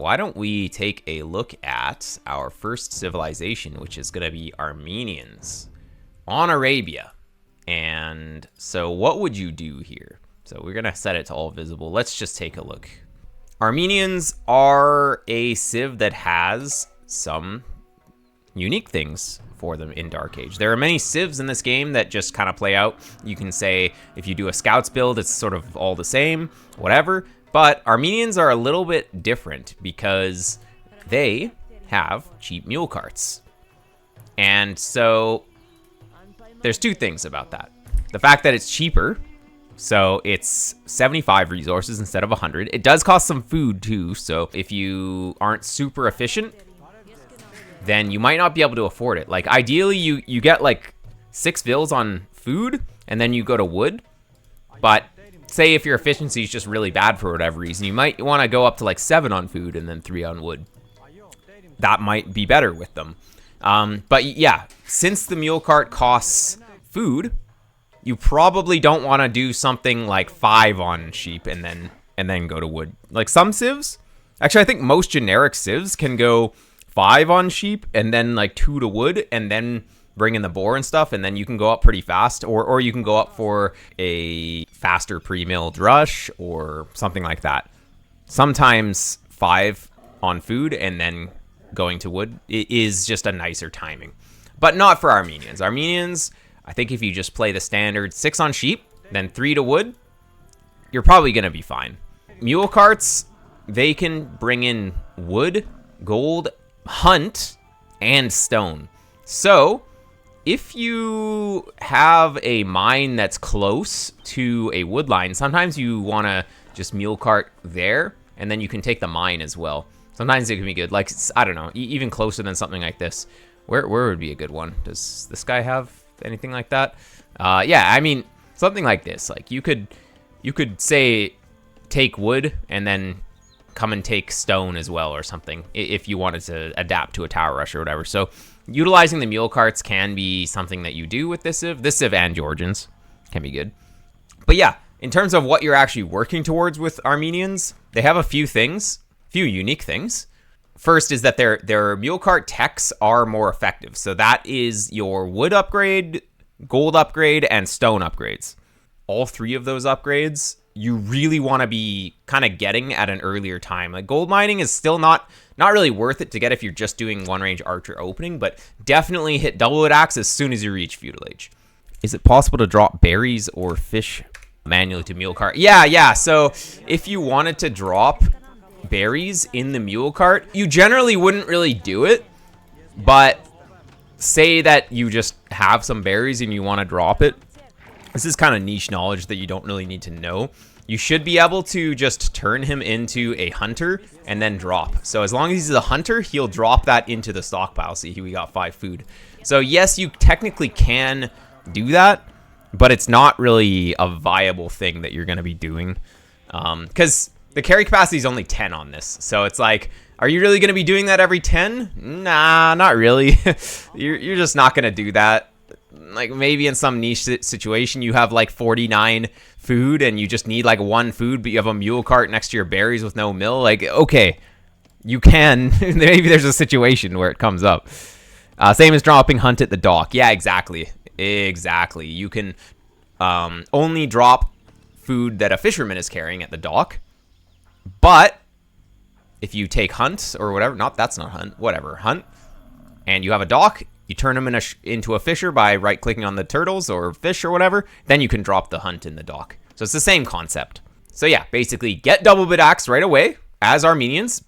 Why don't we take a look at our first civilization, which is going to be Armenians on Arabia. And so what would you do here? So we're going to set it to all visible. Let's just take a look. Armenians are a civ that has some unique things for them in Dark Age. There are many civs in this game that just kind of play out. You can say if you do a scouts build, it's sort of all the same, whatever. But Armenians are a little bit different because they have cheap mule carts. And so there's two things about that. The fact that it's cheaper, so it's 75 resources instead of 100. It does cost some food too, so if you aren't super efficient, then you might not be able to afford it. Like ideally you get like 6 vills on food and then you go to wood. But say if your efficiency is just really bad for whatever reason, you might want to go up to like 7 on food and then 3 on wood. That might be better with them. But yeah, since the mule cart costs food, you probably don't want to do something like 5 on sheep and then go to wood. Like some civs, actually I think most generic civs can go 5 on sheep and then like 2 to wood and then bring in the boar and stuff, and then you can go up pretty fast, or you can go up for a faster pre-milled rush or something like that. Sometimes 5 on food and then going to wood is just a nicer timing, but not for Armenians. Armenians, I think if you just play the standard 6 on sheep, then 3 to wood, you're probably going to be fine. Mule carts, they can bring in wood, gold, hunt, and stone. So if you have a mine that's close to a wood line, sometimes you want to just mule cart there, and then you can take the mine as well. Sometimes it can be good. Like, I don't know, even closer than something like this. Where would be a good one? Does this guy have anything like that? Yeah, I mean, something like this. Like, you could say take wood and then come and take stone as well or something if you wanted to adapt to a tower rush or whatever. So utilizing the mule carts can be something that you do with this civ and Georgians can be good. But yeah, in terms of what you're actually working towards with Armenians, they have a few unique things. First is that their mule cart techs are more effective. So that is your wood upgrade, gold upgrade, and stone upgrades. All 3 of those upgrades you really want to be kind of getting at an earlier time. Like gold mining is still not really worth it to get if you're just doing one range archer opening, but definitely hit double wood axe as soon as you reach feudal age. Is it possible to drop berries or fish manually to mule cart? Yeah. So if you wanted to drop berries in the mule cart, you generally wouldn't really do it, but say that you just have some berries and you want to drop it. This is kind of niche knowledge that you don't really need to know. You should be able to just turn him into a hunter and then drop. So as long as he's a hunter, he'll drop that into the stockpile. See, we got 5 food. So yes, you technically can do that, but it's not really a viable thing that you're going to be doing. Because the carry capacity is only 10 on this. So it's like, are you really going to be doing that every 10? Nah, not really. You're just not going to do that. Like maybe in some niche situation you have like 49 food and you just need like 1 food, but you have a mule cart next to your berries with no mill. Like, okay, you can. Maybe there's a situation where it comes up. Same as dropping hunt at the dock. Yeah, exactly. You can only drop food that a fisherman is carrying at the dock. But if you take hunt or whatever, that's not hunt, whatever, hunt, and you have a dock, you turn them into a fisher by right-clicking on the turtles or fish or whatever, then you can drop the hunt in the dock. So it's the same concept. So yeah, basically get double bit axe right away as Armenians,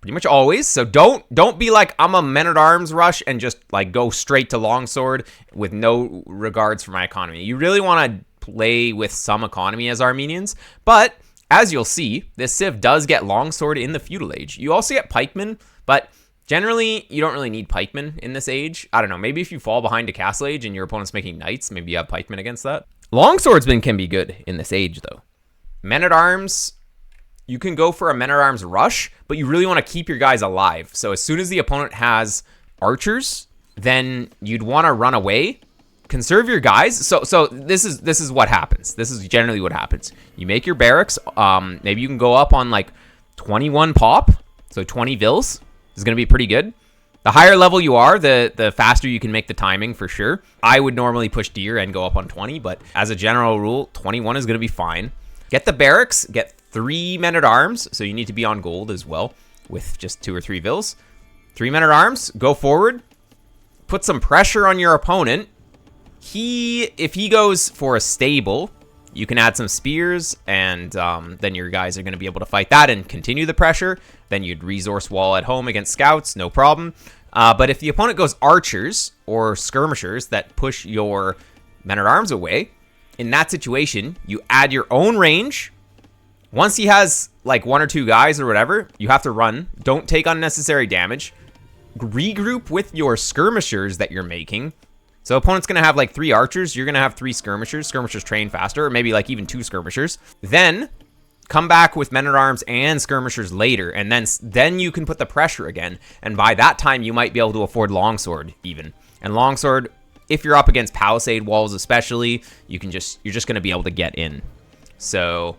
pretty much always. So don't be like, I'm a men-at-arms rush and just like go straight to longsword with no regards for my economy. You really want to play with some economy as Armenians, but as you'll see, this civ does get longsword in the feudal age. You also get pikemen, but generally, you don't really need pikemen in this age. I don't know, maybe if you fall behind a castle age and your opponent's making knights, maybe you have pikemen against that. Longswordsmen can be good in this age, though. Men-at-arms, you can go for a men-at-arms rush, but you really want to keep your guys alive. So as soon as the opponent has archers, then you'd want to run away, conserve your guys. So this is what happens. This is generally what happens. You make your barracks. Maybe you can go up on like 21 pop, So 20 Vils is going to be pretty good. The higher level you are, the faster you can make the timing for sure. I would normally push deer and go up on 20, but as a general rule, 21 is going to be fine. Get the barracks, get 3 men-at-arms, so you need to be on gold as well with just 2 or 3 Vils. 3 men-at-arms, go forward, put some pressure on your opponent. If he goes for a stable, you can add some spears, and then your guys are going to be able to fight that and continue the pressure. Then you'd resource wall at home against scouts, no problem. But if the opponent goes archers or skirmishers that push your men-at-arms away, in that situation, you add your own range. Once he has like 1 or 2 guys or whatever, you have to run. Don't take unnecessary damage. Regroup with your skirmishers that you're making. So opponent's going to have like 3 archers. You're going to have 3 skirmishers. Skirmishers train faster, or maybe like even 2 skirmishers. Then come back with men-at-arms and skirmishers later, and then you can put the pressure again. And by that time, you might be able to afford longsword even. And longsword, if you're up against palisade walls especially, you're just going to be able to get in. So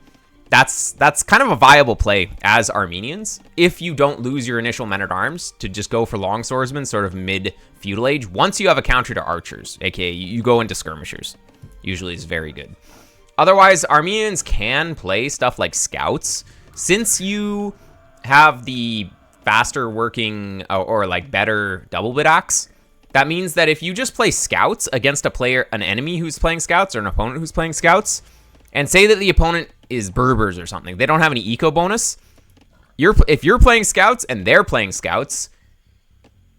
that's kind of a viable play as Armenians. If you don't lose your initial men-at-arms, to just go for longswordsmen sort of mid-feudal age. Once you have a counter to archers, aka you go into skirmishers. Usually is very good. Otherwise, Armenians can play stuff like scouts. Since you have the faster working or like better double bit axe, that means that if you just play scouts against an enemy who's playing scouts or an opponent who's playing scouts, and say that the opponent is Berbers or something, they don't have any eco bonus. If you're playing scouts and they're playing scouts,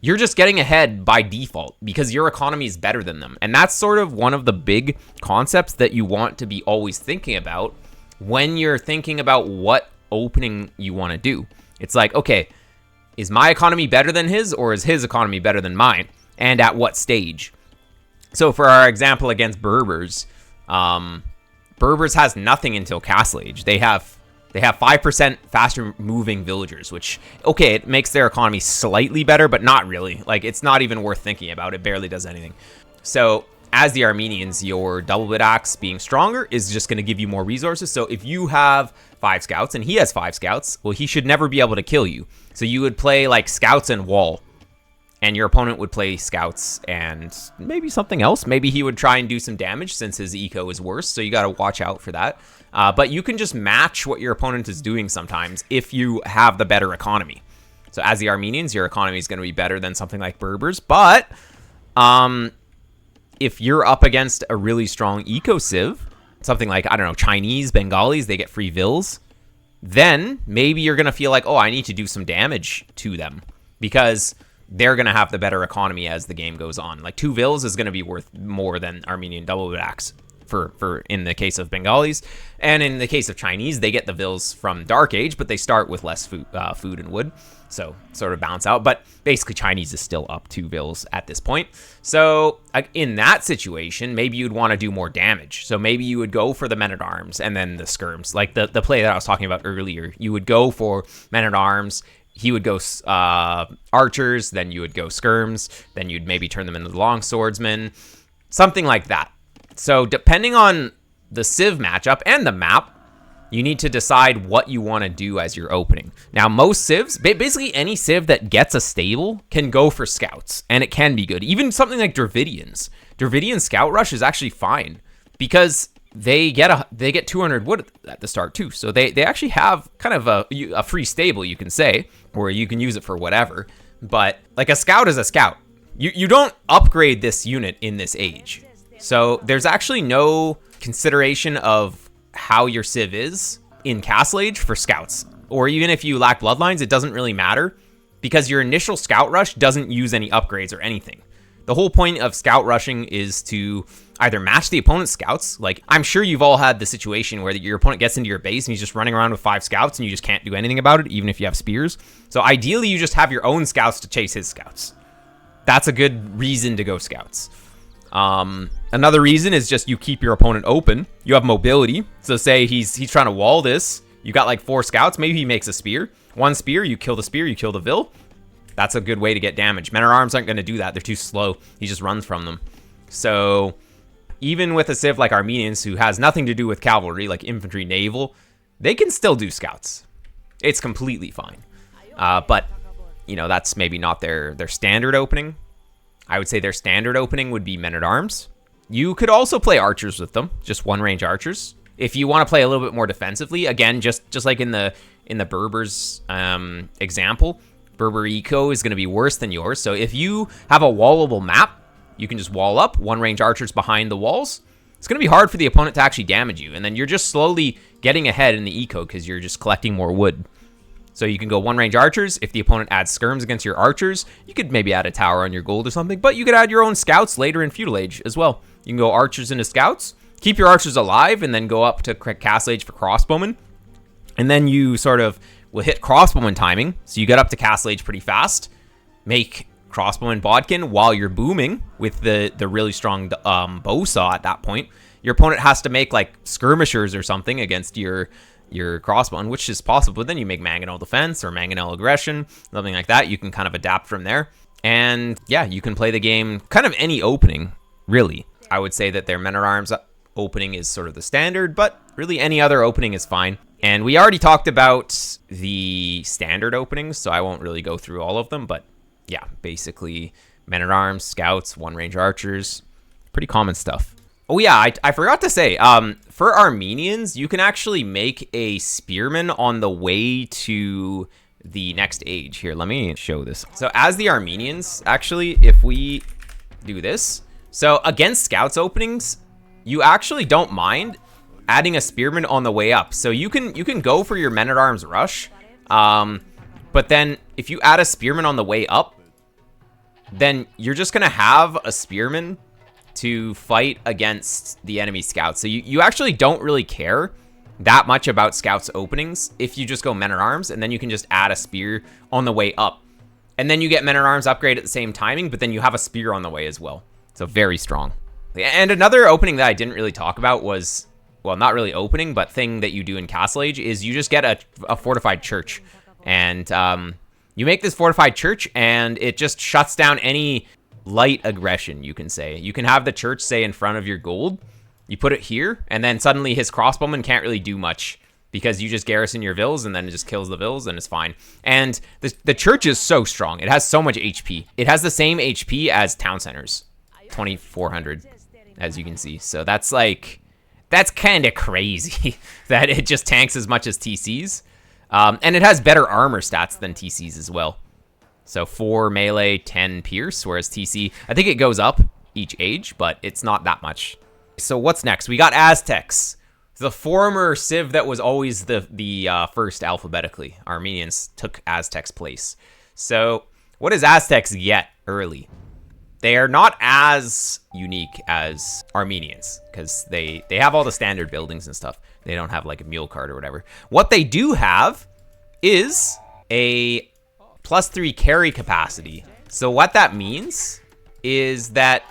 you're just getting ahead by default because your economy is better than them. And that's sort of one of the big concepts that you want to be always thinking about when you're thinking about what opening you want to do. It's like, okay, is my economy better than his, or is his economy better than mine? And at what stage? So for our example against Berbers, Berbers has nothing until Castle Age. They have 5% faster moving villagers, which, okay, it makes their economy slightly better, but not really. Like, it's not even worth thinking about. It barely does anything. So as the Armenians, your double bit axe being stronger is just going to give you more resources. So if you have 5 scouts and he has 5 scouts, well, he should never be able to kill you. So you would play like scouts and wall, and your opponent would play scouts and maybe something else. Maybe he would try and do some damage since his eco is worse. So you got to watch out for that. But you can just match what your opponent is doing sometimes if you have the better economy. So as the Armenians, your economy is going to be better than something like Berbers. But if you're up against a really strong eco civ, something like, I don't know, Chinese, Bengalis, they get free Vils, then maybe you're going to feel like, oh, I need to do some damage to them because they're going to have the better economy as the game goes on. Like 2 Vils is going to be worth more than Armenian double bit axe for in the case of Bengalis. And in the case of Chinese, they get the Vils from Dark Age, but they start with less food and wood. So sort of balance out. But basically Chinese is still up 2 Vils at this point. So in that situation, maybe you'd want to do more damage. So maybe you would go for the men-at-arms and then the skirms. Like the play that I was talking about earlier. You would go for men-at-arms. He would go archers, then you would go skirms, then you'd maybe turn them into the long swordsmen, something like that. So depending on the civ matchup and the map, you need to decide what you want to do as your opening. Now, most civs, basically any civ that gets a stable can go for scouts, and it can be good. Even something like Dravidians. Dravidian Scout Rush is actually fine because they get 200 wood at the start too. So they actually have kind of a free stable, you can say, or you can use it for whatever. But like a scout is a scout. You don't upgrade this unit in this age. So there's actually no consideration of how your civ is in Castle Age for scouts. Or even if you lack bloodlines, it doesn't really matter because your initial scout rush doesn't use any upgrades or anything. The whole point of scout rushing is to either match the opponent's scouts. Like, I'm sure you've all had the situation where your opponent gets into your base and he's just running around with 5 scouts and you just can't do anything about it, even if you have spears. So ideally, you just have your own scouts to chase his scouts. That's a good reason to go scouts. Another reason is just you keep your opponent open. You have mobility. So say he's trying to wall this. You got like 4 scouts. Maybe he makes a spear. 1 spear, you kill the Vil. That's a good way to get damage. Men-at-arms aren't going to do that. They're too slow. He just runs from them. So even with a civ like Armenians, who has nothing to do with cavalry, like infantry, naval, they can still do scouts. It's completely fine. But, you know, that's maybe not their standard opening. I would say their standard opening would be men-at-arms. You could also play archers with them, just one-range archers. If you want to play a little bit more defensively, again, just like in the Berbers example, Berber eco is going to be worse than yours. So if you have a wallable map, you can just wall up, one-range archers behind the walls. It's going to be hard for the opponent to actually damage you, and then you're just slowly getting ahead in the eco because you're just collecting more wood. So you can go one-range archers. If the opponent adds skirms against your archers, you could maybe add a tower on your gold or something, but you could add your own scouts later in Feudal Age as well. You can go archers into scouts, keep your archers alive, and then go up to Castle Age for crossbowmen. And then you sort of will hit crossbowman timing, so you get up to Castle Age pretty fast, make crossbowman bodkin while you're booming with the really strong bow saw at that point. Your opponent has to make like skirmishers or something against your crossbowman, which is possible, but then you make mangonel defense or mangonel aggression, something like that. You can kind of adapt from there. And yeah, you can play the game kind of any opening, really. I would say that their men-at-arms opening is sort of the standard, but really any other opening is fine. And we already talked about the standard openings, so I won't really go through all of them, but yeah, basically men-at-arms, scouts, one-range archers, pretty common stuff. Oh yeah, I forgot to say, for Armenians, you can actually make a spearman on the way to the next age. Here, let me show this. So as the Armenians, actually, if we do this, so against scouts openings, you actually don't mind adding a spearman on the way up. So you can go for your men-at-arms rush, but then if you add a spearman on the way up, then you're just gonna have a spearman to fight against the enemy scouts. So you actually don't really care that much about scouts openings if you just go men-at-arms, and then you can just add a spear on the way up. And then you get men-at-arms upgrade at the same timing, but then you have a spear on the way as well. So very strong. And another opening that I didn't really talk about was, well, not really opening, but thing that you do in Castle Age is you just get a fortified church. And you make this fortified church, and it just shuts down any light aggression, you can say. You can have the church, say, in front of your gold. You put it here, and then suddenly his crossbowman can't really do much because you just garrison your vills, and then it just kills the vills, and it's fine. And the church is so strong. It has so much HP. It has the same HP as town centers, 2,400, as you can see. So that's kind of crazy that it just tanks as much as TCs. And it has better armor stats than TCs as well. So 4 melee, 10 pierce, whereas TC, I think it goes up each age, but it's not that much. So what's next? We got Aztecs, the former civ that was always the first alphabetically. Armenians took Aztecs' place. So what does Aztecs get early? They are not as unique as Armenians because they have all the standard buildings and stuff. They don't have like a mule cart or whatever. What they do have is a +3 carry capacity. So what that means is that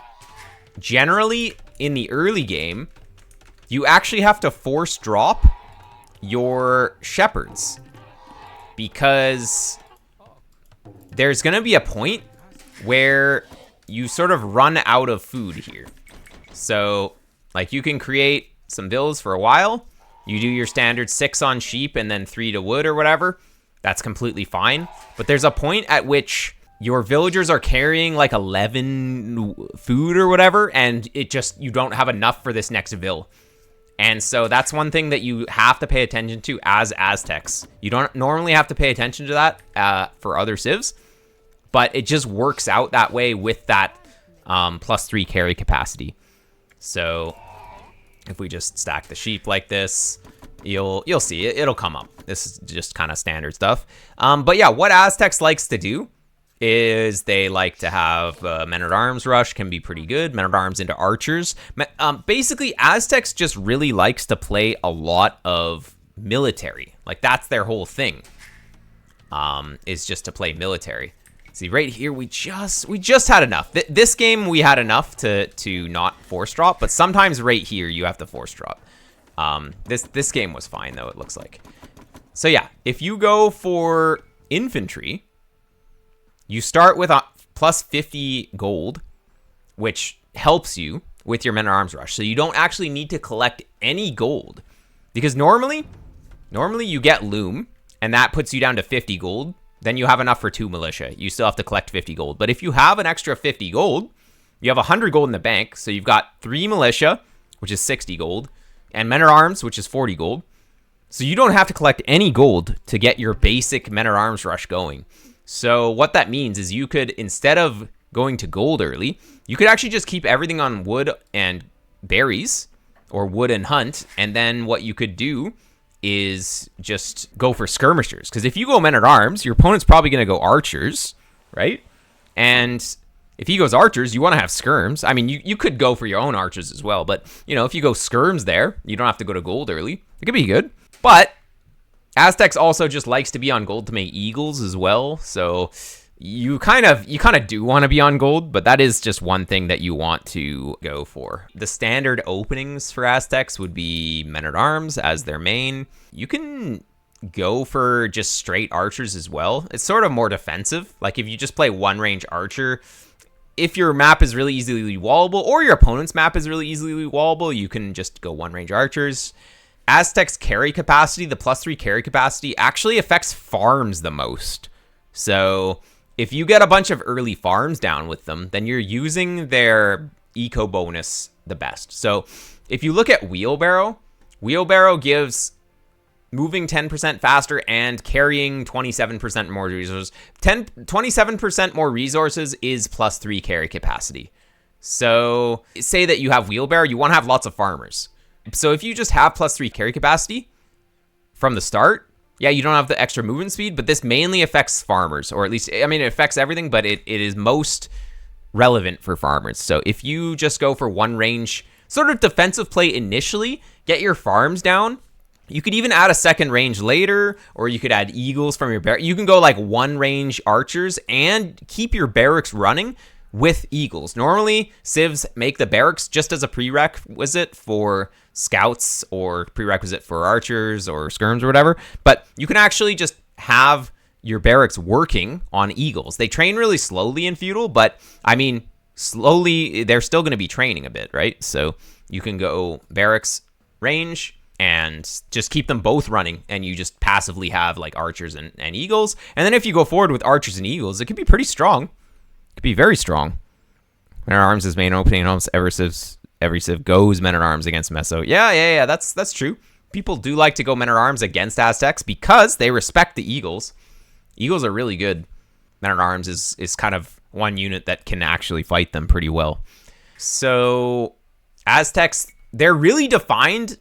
generally in the early game, you actually have to force drop your shepherds because there's going to be a point where you sort of run out of food here. So like you can create some bills for a while. You do your standard 6 on sheep and then 3 to wood or whatever. That's completely fine. But there's a point at which your villagers are carrying like 11 food or whatever, and you don't have enough for this next vill. And so that's one thing that you have to pay attention to as Aztecs. You don't normally have to pay attention to that for other civs, but it just works out that way with that +3 carry capacity. So if we just stack the sheep like this, you'll see it. It'll come up. This is just kind of standard stuff. But yeah, what Aztecs likes to do is they like to have men-at-arms rush, can be pretty good. Men-at-arms into archers. Basically, Aztecs just really likes to play a lot of military. Like that's their whole thing. Is just to play military. See, right here, we just had enough. This game, we had enough to not force drop, but sometimes right here, you have to force drop. This game was fine, though, it looks like. So yeah, if you go for infantry, you start with a +50 gold, which helps you with your men-at-arms rush. So you don't actually need to collect any gold, because normally you get loom, and that puts you down to 50 gold. then you have enough for 2 militia. You still have to collect 50 gold. But if you have an extra 50 gold, you have 100 gold in the bank. So you've got 3 militia, which is 60 gold, and men-at-arms, which is 40 gold. So you don't have to collect any gold to get your basic men-at-arms rush going. So what that means is you could, instead of going to gold early, you could actually just keep everything on wood and berries, or wood and hunt, and then what you could do is just go for skirmishers. Because if you go men-at-arms, your opponent's probably going to go archers, right? And if he goes archers, you want to have skirms. I mean, you could go for your own archers as well, but, you know, if you go skirms there, you don't have to go to gold early. It could be good. But Aztecs also just likes to be on gold to make eagles as well, so you kind of do want to be on gold, but that is just one thing that you want to go for. The standard openings for Aztecs would be men-at-arms as their main. You can go for just straight archers as well. It's sort of more defensive. Like if you just play one range archer, if your map is really easily wallable, or your opponent's map is really easily wallable, you can just go one range archers. Aztecs carry capacity, the +3 carry capacity, actually affects farms the most. So if you get a bunch of early farms down with them, then you're using their eco bonus the best. So if you look at Wheelbarrow gives moving 10% faster and carrying 27% more resources. 27% more resources is +3 carry capacity. So say that you have Wheelbarrow, you want to have lots of farmers. So if you just have +3 carry capacity from the start, yeah, you don't have the extra movement speed, but this mainly affects farmers, or at least, I mean, it affects everything, but it is most relevant for farmers. So if you just go for one range, sort of defensive play initially, get your farms down, you could even add a second range later, or you could add eagles from your barracks. You can go like one range archers and keep your barracks running with eagles. Normally, civs make the barracks just as a prerequisite for scouts or prerequisite for archers or skirms or whatever, but you can actually just have your barracks working on eagles. They train really slowly in feudal, but I mean, slowly, they're still going to be training a bit, right? So you can go barracks range and just keep them both running, and you just passively have like archers and eagles. And then if you go forward with archers and eagles, it could be pretty strong. It could be very strong. Men-at-arms is main opening, and almost every civ goes men-at-arms against Meso. Yeah, that's true. People do like to go men-at-arms against Aztecs because they respect the eagles. Eagles are really good. Men-at-arms is kind of one unit that can actually fight them pretty well. So Aztecs, they're really defined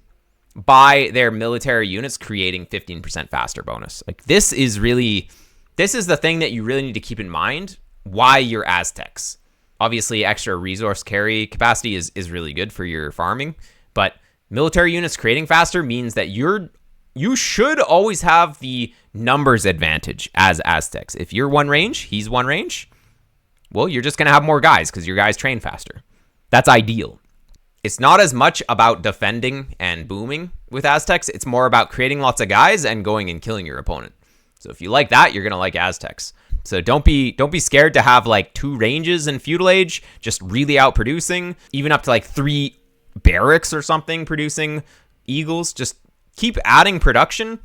by their military units creating 15% faster bonus. Like this is the thing that you really need to keep in mind why you're Aztecs. Obviously, extra resource carry capacity is really good for your farming, but military units creating faster means that you should always have the numbers advantage as Aztecs. If you're one range, he's one range, well, you're just going to have more guys because your guys train faster. That's ideal. It's not as much about defending and booming with Aztecs. It's more about creating lots of guys and going and killing your opponent. So if you like that, you're going to like Aztecs. So don't be scared to have like 2 ranges in Feudal Age, just really outproducing, even up to like 3 barracks or something producing eagles. Just keep adding production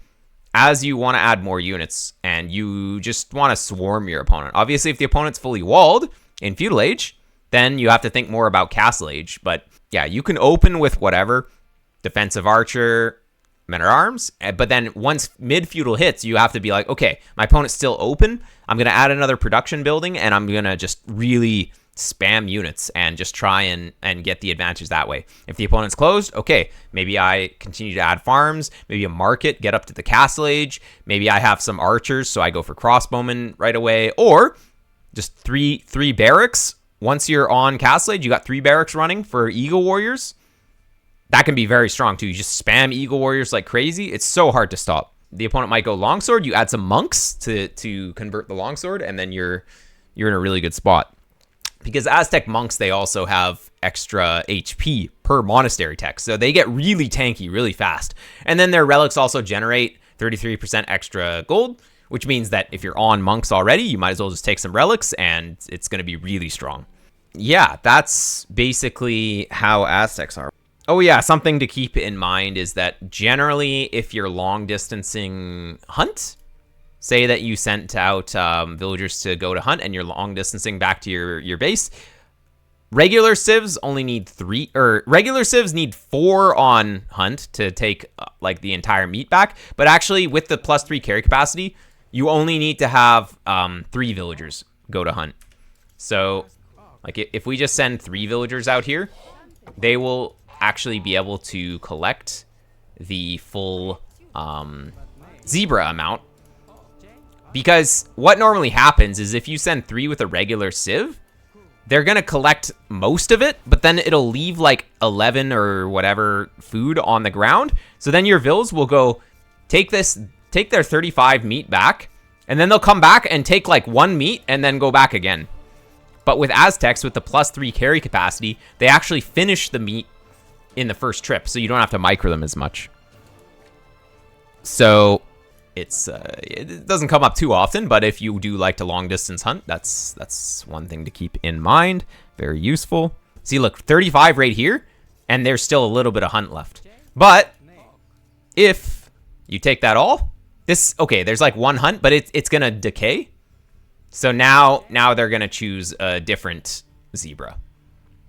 as you want to add more units, and you just want to swarm your opponent. Obviously, if the opponent's fully walled in Feudal Age, then you have to think more about Castle Age. But yeah, you can open with whatever, defensive archer, men-at-arms, but then once mid-feudal hits, you have to be like, okay, my opponent's still open, I'm going to add another production building, and I'm going to just really spam units and just try and get the advantage that way. If the opponent's closed, okay, maybe I continue to add farms, maybe a market, get up to the Castle Age, maybe I have some archers, so I go for crossbowmen right away, or just three barracks. Once you're on Castle Age, you got 3 barracks running for Eagle Warriors. That can be very strong too. You just spam Eagle Warriors like crazy. It's so hard to stop. The opponent might go longsword. You add some monks to convert the longsword, and then you're in a really good spot. Because Aztec monks, they also have extra HP per monastery text, so they get really tanky really fast. And then their relics also generate 33% extra gold, which means that if you're on monks already, you might as well just take some relics, and it's going to be really strong. Yeah, that's basically how Aztecs are. Oh yeah, something to keep in mind is that generally if you're long distancing hunt, say that you sent out villagers to go to hunt and you're long distancing back to your base. Regular civs only need 3, or regular civs need 4 on hunt to take like the entire meat back. But actually, with the +3 carry capacity, you only need to have 3 villagers go to hunt. So, like, if we just send 3 villagers out here, they will actually be able to collect the full zebra amount. Because what normally happens is if you send 3 with a regular civ, they're going to collect most of it, but then it'll leave like 11 or whatever food on the ground. So then your vills will go take their 35 meat back, and then they'll come back and take like 1 meat and then go back again. But with Aztecs, with the +3 carry capacity, they actually finish the meat in the first trip, so you don't have to micro them as much. So it doesn't come up too often, but if you do like to long distance hunt, that's one thing to keep in mind. Very useful. See, look, 35 right here, and there's still a little bit of hunt left. But if you take that all, okay, there's like 1 hunt, but it's gonna decay. So now they're gonna choose a different zebra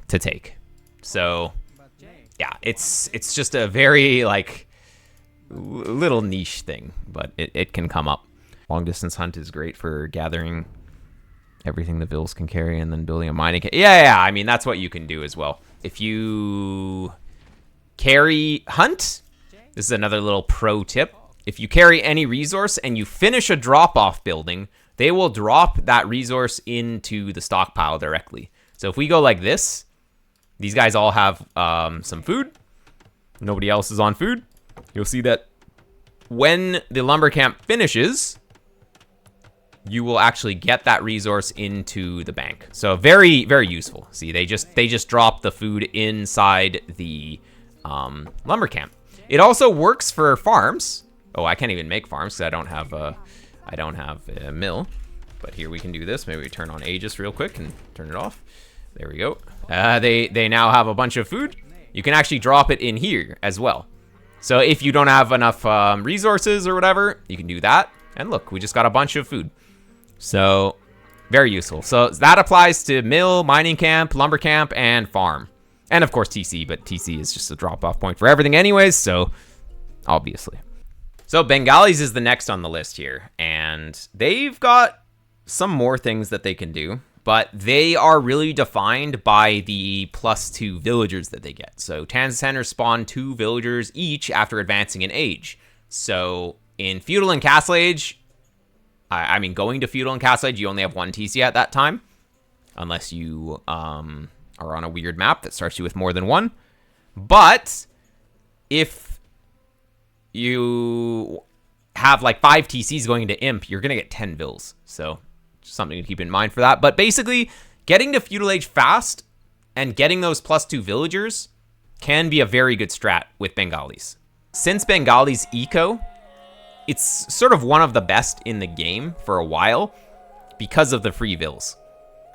to take. So yeah, it's just a very like little niche thing, but it can come up. Long distance hunt is great for gathering everything the vills can carry and then building a mining yeah, I mean, that's what you can do as well. If you carry hunt, this is another little pro tip. If you carry any resource and you finish a drop-off building, they will drop that resource into the stockpile directly. So if we go like this, these guys all have some food. Nobody else is on food. You'll see that when the lumber camp finishes, you will actually get that resource into the bank. So very, very useful. See, they just drop the food inside the lumber camp. It also works for farms. Oh, I can't even make farms because I don't have a mill. But here we can do this. Maybe we turn on Aegis real quick and turn it off. There we go. They now have a bunch of food. You can actually drop it in here as well. So if you don't have enough resources or whatever, you can do that. And look, we just got a bunch of food. So very useful. So that applies to mill, mining camp, lumber camp, and farm. And of course TC, but TC is just a drop-off point for everything anyways, so obviously. So Bengalis is the next on the list here, and they've got some more things that they can do, but they are really defined by the +2 villagers that they get. So Tanz Centers spawn 2 villagers each after advancing in age. So in Feudal and Castle Age, I mean, going to Feudal and Castle Age, you only have 1 TC at that time, unless you are on a weird map that starts you with more than 1. But if you have like 5 TCs going into Imp, you're going to get 10 vills. So just something to keep in mind for that. But basically, getting to Feudal Age fast and getting those +2 villagers can be a very good strat with Bengalis. Since Bengalis eco, it's sort of one of the best in the game for a while because of the free vills.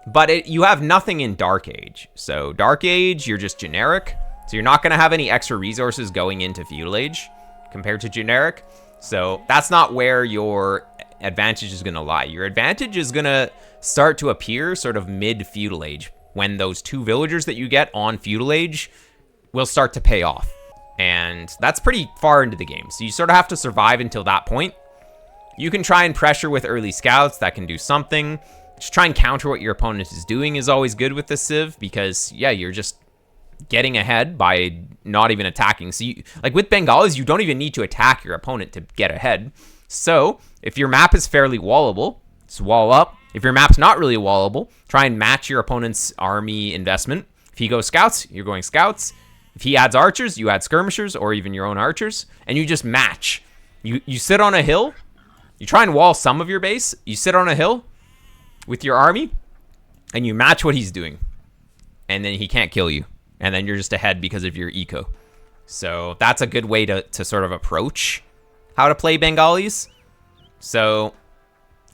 But you have nothing in Dark Age. So Dark Age, you're just generic. So you're not going to have any extra resources going into Feudal Age compared to generic. So that's not where your advantage is going to lie. Your advantage is going to start to appear sort of mid-Feudal Age, when those 2 villagers that you get on Feudal Age will start to pay off. And that's pretty far into the game. So you sort of have to survive until that point. You can try and pressure with early scouts. That can do something. Just try and counter what your opponent is doing is always good with the Civ, because, yeah, you're just getting ahead by not even attacking. So, like with Bengalis, you don't even need to attack your opponent to get ahead. So, if your map is fairly wallable, just wall up. If your map's not really wallable, try and match your opponent's army investment. If he goes scouts, you're going scouts. If he adds archers, you add skirmishers, or even your own archers, and you just match. You sit on a hill. You try and wall some of your base. You sit on a hill with your army, and you match what he's doing. And then he can't kill you. And then you're just ahead because of your eco. So that's a good way to sort of approach how to play Bengalis. So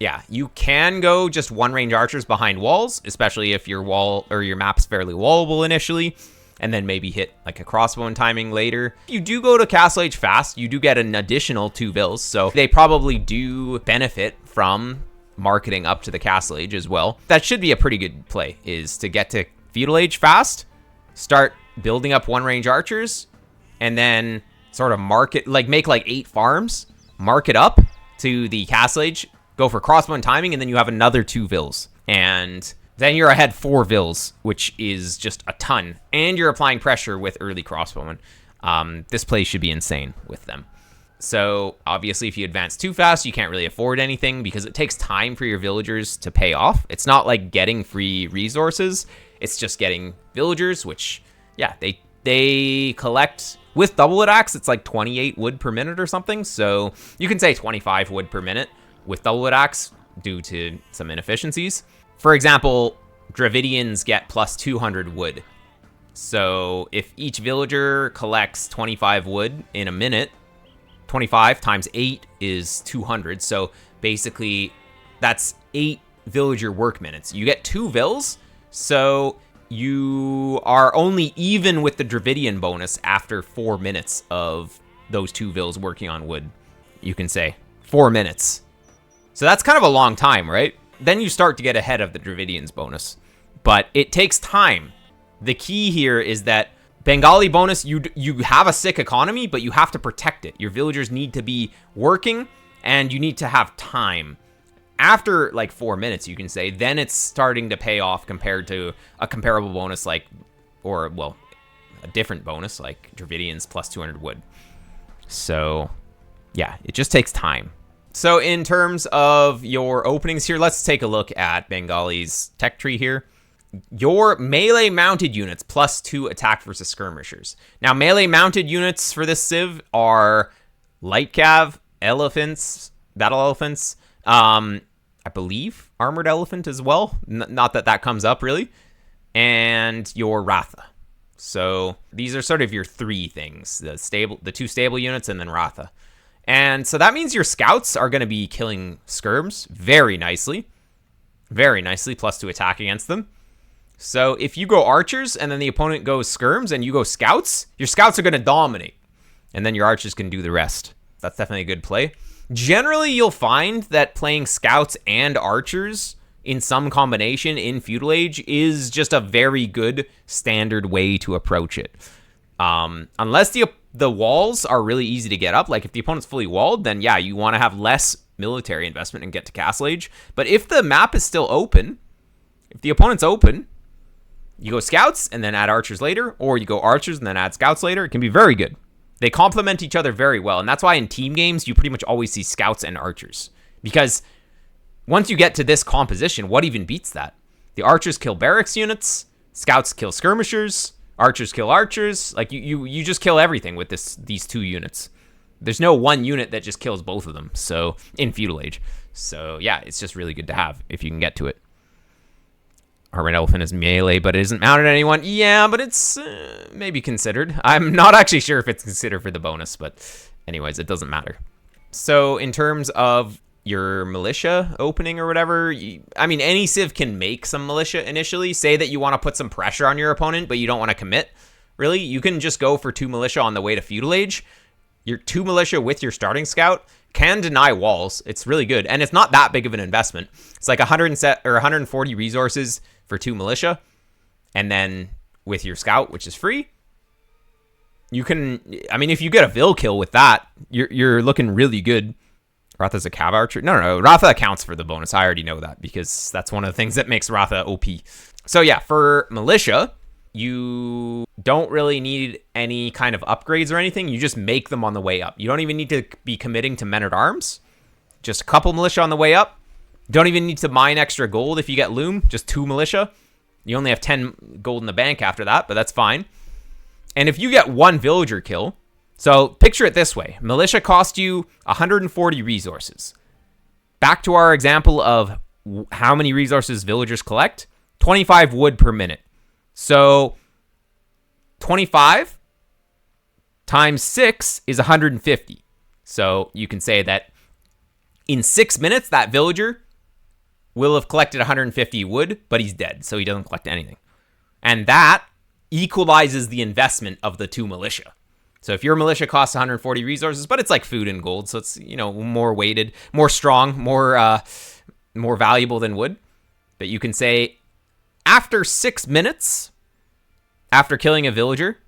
yeah, you can go just 1 range archers behind walls, especially if your wall or your map's fairly wallable initially. and then maybe hit like a crossbow and timing later. If you do go to Castle Age fast, you do get an additional 2 vills, so they probably do benefit from marketing up to the Castle Age as well. That should be a pretty good play, is to get to Feudal Age fast, start building up 1-range archers, and then sort of market, like make like 8 farms, mark it up to the Castle Age, go for crossbow and timing, and then you have another 2 vills. And then you're ahead 4 vills, which is just a ton. And you're applying pressure with early crossbowmen. This play should be insane with them. So obviously if you advance too fast, you can't really afford anything because it takes time for your villagers to pay off. It's not like getting free resources. It's just getting villagers, which, yeah, they collect with double attacks. It's like 28 wood per minute or something. So you can say 25 wood per minute with double attacks due to some inefficiencies. For example, Dravidians get plus 200 wood. So if each villager collects 25 wood in a minute, 25 times 8 is 200. So basically, that's 8 villager work minutes. You get 2 vills, so you are only even with the Dravidian bonus after 4 minutes of those 2 vills working on wood. You can say 4 minutes. So that's kind of a long time, right? Then you start to get ahead of the Dravidians bonus. But it takes time. The key here is that Bengali bonus, you have a sick economy, but you have to protect it. Your villagers need to be working, and you need to have time. After, like, 4 minutes, you can say, then it's starting to pay off compared to a comparable bonus like, or, well, a different bonus like Dravidians plus 200 wood. So, yeah, it just takes time. So in terms of your openings here, let's take a look at Bengali's tech tree here. Your melee mounted units plus 2 attack versus skirmishers. Now, melee mounted units for this civ are light cav, elephants, battle elephants, I believe armored elephant as well. Not that that comes up really, and your Ratha. So these are sort of your 3 things: the 2 stable units, and then Ratha. And so that means your scouts are going to be killing skirms very nicely, plus 2 attack against them. So if you go archers and then the opponent goes skirms and you go scouts, your scouts are going to dominate. And then your archers can do the rest. That's definitely a good play. Generally, you'll find that playing scouts and archers in some combination in Feudal Age is just a very good standard way to approach it. Unless the walls are really easy to get up, like if the opponent's fully walled, then yeah, you want to have less military investment and get to Castle Age. But if the map is still open, if the opponent's open, you go scouts and then add archers later, or you go archers and then add scouts later. It can be very good. They complement each other very well, and that's why in team games, you pretty much always see scouts and archers. Because once you get to this composition, what even beats that? The archers kill barracks units, scouts kill skirmishers, archers kill archers. Like, you just kill everything with these 2 units. There's no one unit that just kills both of them, so in Feudal Age. So yeah, it's just really good to have if you can get to it. Armored elephant is melee, but it isn't mounted on anyone. Yeah, but it's maybe considered. I'm not actually sure if it's considered for the bonus, but anyways, it doesn't matter. So in terms of your militia opening or whatever, I mean, any civ can make some militia initially. Say that you want to put some pressure on your opponent, but you don't want to commit. Really, you can just go for 2 militia on the way to Feudal Age. Your 2 militia with your starting scout can deny walls. It's really good, and it's not that big of an investment. It's like 140 resources for 2 militia, and then with your scout, which is free, you can, I mean, if you get a Vil kill with that, you're looking really good. Ratha's a cav archer. No, Ratha accounts for the bonus. I already know that because that's one of the things that makes Ratha OP. So yeah, for militia, you don't really need any kind of upgrades or anything. You just make them on the way up. You don't even need to be committing to men-at-arms. Just a couple militia on the way up. Don't even need to mine extra gold if you get loom. Just 2 militia. You only have 10 gold in the bank after that, but that's fine. And if you get 1 villager kill, so picture it this way. Militia cost you 140 resources. Back to our example of how many resources villagers collect. 25 wood per minute. So 25 times 6 is 150. So you can say that in 6 minutes, that villager will have collected 150 wood, but he's dead, so he doesn't collect anything. And that equalizes the investment of the two militia. So if your militia costs 140 resources, but it's like food and gold, so it's, you know, more weighted, more strong, more valuable than wood. But you can say, after 6 minutes, after killing a villager,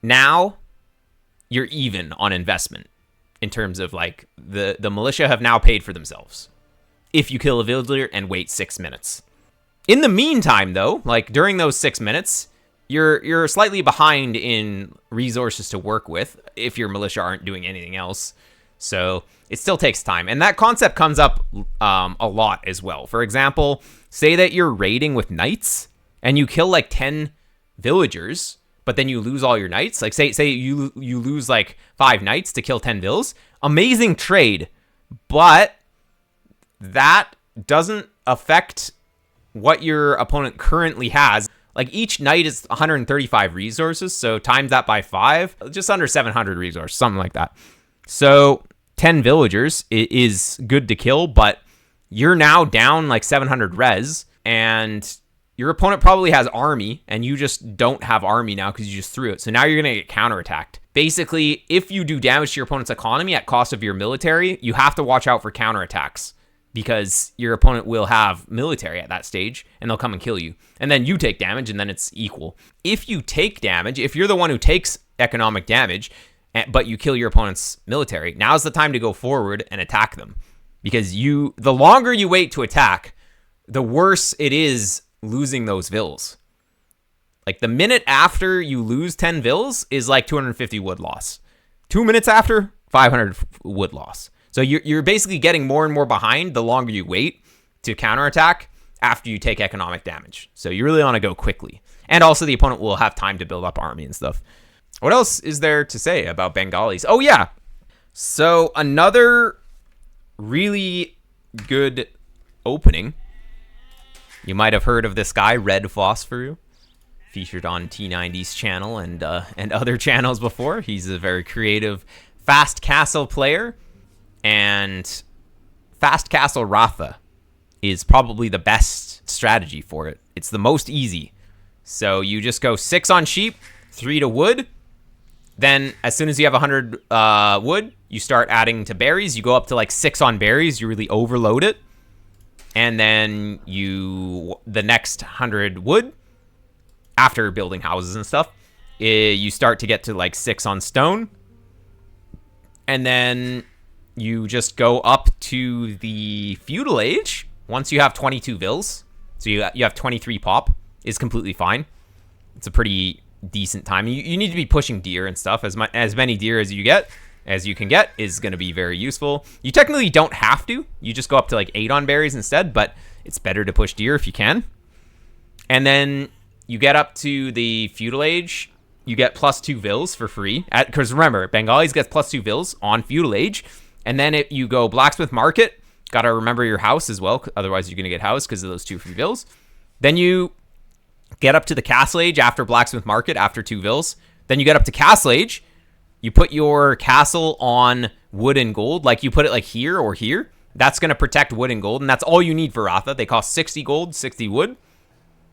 now you're even on investment in terms of like the militia have now paid for themselves if you kill a villager and wait 6 minutes. In the meantime, though, like during those 6 minutes, you're slightly behind in resources to work with if your militia aren't doing anything else. So it still takes time. And that concept comes up a lot as well. For example, say that you're raiding with knights and you kill like 10 villagers, but then you lose all your knights. Like say you lose like 5 knights to kill 10 vills. Amazing trade, but that doesn't affect what your opponent currently has. Like each knight is 135 resources, so times that by 5, just under 700 resources, something like that. So 10 villagers is good to kill, but you're now down like 700 res, and your opponent probably has army, and you just don't have army now because you just threw it. So now you're going to get counterattacked. Basically, if you do damage to your opponent's economy at cost of your military, you have to watch out for counterattacks, because your opponent will have military at that stage, and they'll come and kill you. And then you take damage, and then it's equal. If you take damage, if you're the one who takes economic damage, but you kill your opponent's military, now's the time to go forward and attack them. Because the longer you wait to attack, the worse it is losing those vills. Like the minute after you lose 10 vills is like 250 wood loss. 2 minutes after, 500 wood loss. So you're basically getting more and more behind the longer you wait to counterattack after you take economic damage. So you really want to go quickly. And also the opponent will have time to build up army and stuff. What else is there to say about Bengalis? Oh, yeah. So another really good opening. You might have heard of this guy, Red Phosphor, featured on T90's channel and other channels before. He's a very creative fast castle player. And Fast Castle Ratha is probably the best strategy for it. It's the most easy. So you just go 6 on sheep, 3 to wood. Then as soon as you have 100 wood, you start adding to berries. You go up to like 6 on berries. You really overload it. And then the next 100 wood, after building houses and stuff, you start to get to like 6 on stone. And then you just go up to the feudal age once you have 22 vills. So you have 23 pop is completely fine. It's a pretty decent time. You need to be pushing deer and stuff. As many deer as you can get is going to be very useful. You technically don't have to. You just go up to like 8 on berries instead, but it's better to push deer if you can. And then you get up to the feudal age. You get +2 vills for free. Because remember, Bengalis gets +2 vills on feudal age. And then if you go blacksmith market, gotta remember your house as well, otherwise you're gonna get housed because of those 2 free vills. Then you get up to the castle age after blacksmith market, after 2 vills. Then you get up to castle age. You put your castle on wood and gold, like you put it like here or here. That's gonna protect wood and gold, and that's all you need for Ratha. They cost 60 gold, 60 wood.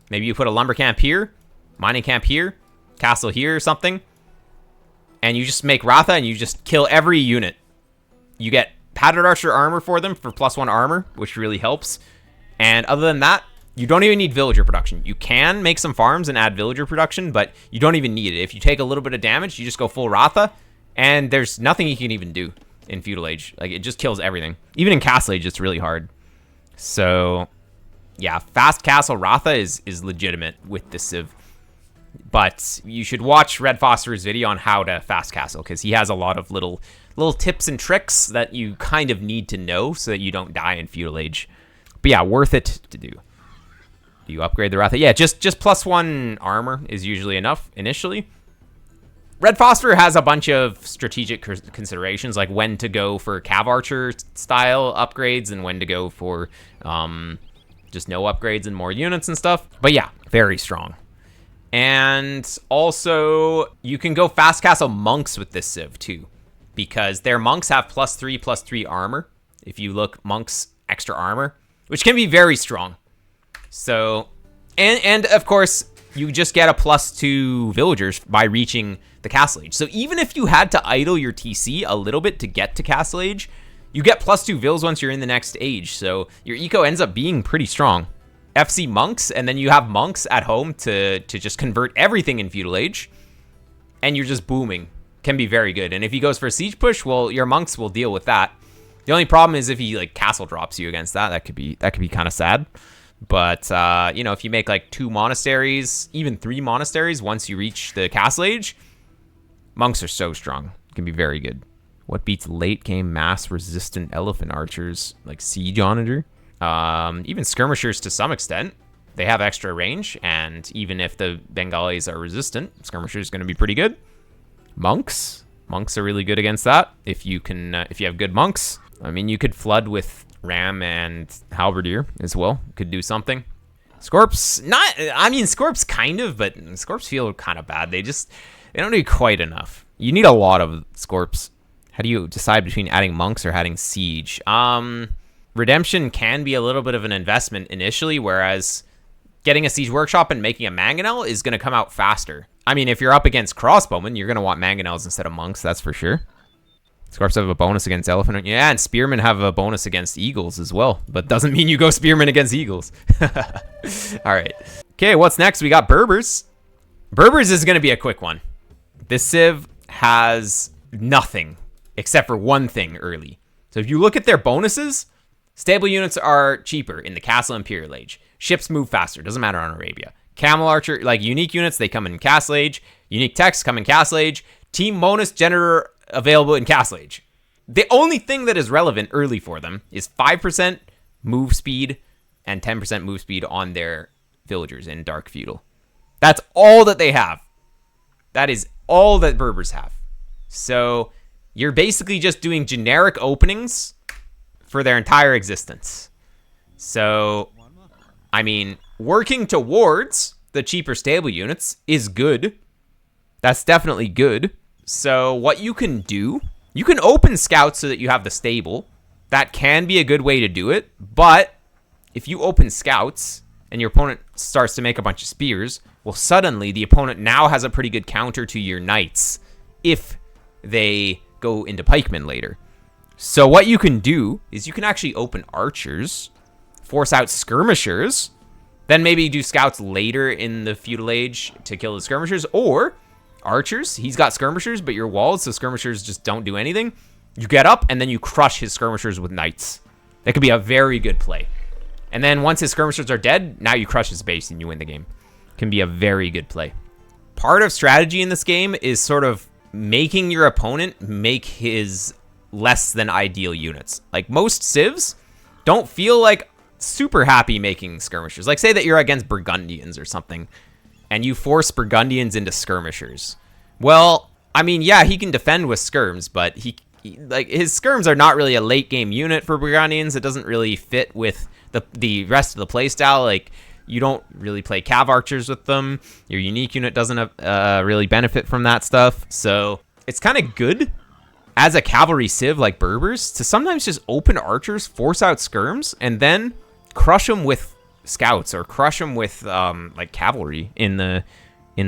Maybe you put a lumber camp here, mining camp here, castle here or something. And you just make Ratha and you just kill every unit. You get patterned archer armor for them for +1 armor, which really helps. And other than that, you don't even need villager production. You can make some farms and add villager production, but you don't even need it. If you take a little bit of damage, you just go full Ratha, and there's nothing you can even do in feudal age. Like, it just kills everything. Even in castle age, it's really hard. So, yeah, fast castle Ratha is legitimate with the civ. But you should watch Red Phosphor's video on how to fast castle, because he has a lot of little tips and tricks that you kind of need to know so that you don't die in feudal age. But yeah, worth it to do. Do you upgrade the Ratha? Yeah, just +1 armor is usually enough initially. Red Phosphor has a bunch of strategic considerations, like when to go for Cav Archer style upgrades and when to go for just no upgrades and more units and stuff. But yeah, very strong. And also, you can go fast castle monks with this civ too, because their monks have +3/+3 armor. If you look, monks extra armor, which can be very strong. So, and of course, you just get a +2 villagers by reaching the castle age. So even if you had to idle your TC a little bit to get to castle age, you get +2 vills once you're in the next age. So your eco ends up being pretty strong. FC monks, and then you have monks at home to just convert everything in feudal age, and you're just booming. Can be very good. And if he goes for a siege push, well, your monks will deal with that. The only problem is if he like castle drops you against that, that could be kind of sad. But you know, if you make like 2 monasteries, even 3 monasteries once you reach the castle age, monks are so strong. It can be very good. What beats late game mass resistant elephant archers like siege onager? Even skirmishers to some extent. They have extra range, and even if the Bengalis are resistant, skirmishers going to be pretty good. Monks are really good against that. If you have good monks, I mean, you could flood with ram and halberdier as well. Could do something. Scorps, Scorps kind of, but Scorps feel kind of bad. They don't do quite enough. You need a lot of Scorps. How do you decide between adding monks or adding siege? Redemption can be a little bit of an investment initially, whereas getting a siege workshop and making a mangonel is going to come out faster. I mean, if you're up against crossbowmen, you're going to want mangonels instead of monks, that's for sure. Scorps have a bonus against elephant. Yeah, and spearmen have a bonus against eagles as well, but doesn't mean you go spearmen against eagles. All right. Okay, what's next? We got Berbers. Berbers is going to be a quick one. This civ has nothing except for one thing early. So if you look at their bonuses, stable units are cheaper in the Castle Imperial Age. Ships move faster. Doesn't matter on Arabia. Camel Archer, like unique units, they come in Castle Age. Unique techs come in Castle Age. Team bonus generator available in Castle Age. The only thing that is relevant early for them is 5% move speed and 10% move speed on their villagers in Dark Feudal. That's all that they have. That is all that Berbers have. So you're basically just doing generic openings for their entire existence. So, I mean, working towards the cheaper stable units is good. That's definitely good. So what you can do, you can open scouts so that you have the stable. That can be a good way to do it. But if you open scouts and your opponent starts to make a bunch of spears, well, suddenly the opponent now has a pretty good counter to your knights if they go into pikemen later. So what you can do is you can actually open archers, force out skirmishers, then maybe do scouts later in the feudal age to kill the skirmishers, or archers. He's got skirmishers, but you're walled, so skirmishers just don't do anything. You get up, and then you crush his skirmishers with knights. That could be a very good play. And then once his skirmishers are dead, now you crush his base and you win the game. Can be a very good play. Part of strategy in this game is sort of making your opponent make his less than ideal units. Like most civs don't feel like super happy making skirmishers. Like say that you're against Burgundians or something, and you force Burgundians into skirmishers. Well, I mean, yeah, he can defend with skirms, but he like his skirms are not really a late game unit for Burgundians. It doesn't really fit with the rest of the playstyle. Like you don't really play cav archers with them. Your unique unit doesn't really benefit from that stuff. So it's kind of good as a cavalry civ like Berbers to sometimes just open archers, force out skirms, and then crush them with scouts or crush them with like cavalry in the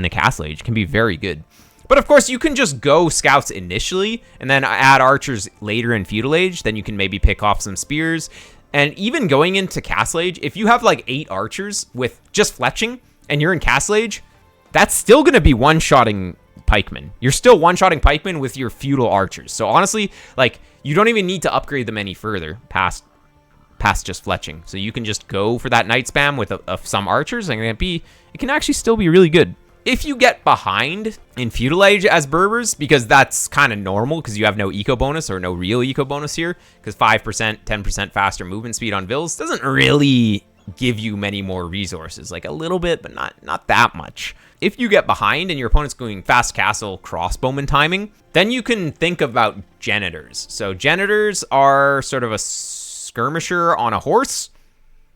Castle Age. Can be very good. But of course, you can just go scouts initially and then add archers later in feudal age. Then you can maybe pick off some spears. And even going into Castle Age, if you have like 8 archers with just fletching and you're in Castle Age, that's still going to be one-shotting pikemen. You're still one-shotting pikemen with your feudal archers. So honestly, like you don't even need to upgrade them any further past just fletching. So you can just go for that knight spam with some archers, and it can actually still be really good. If you get behind in feudal age as Berbers, because that's kind of normal because you have no eco bonus or no real eco bonus here, because 5%, 10% faster movement speed on vills doesn't really give you many more resources, like a little bit, but not that much. If you get behind and your opponent's going fast castle crossbowman timing, then you can think about janitors. So janitors are sort of a skirmisher on a horse.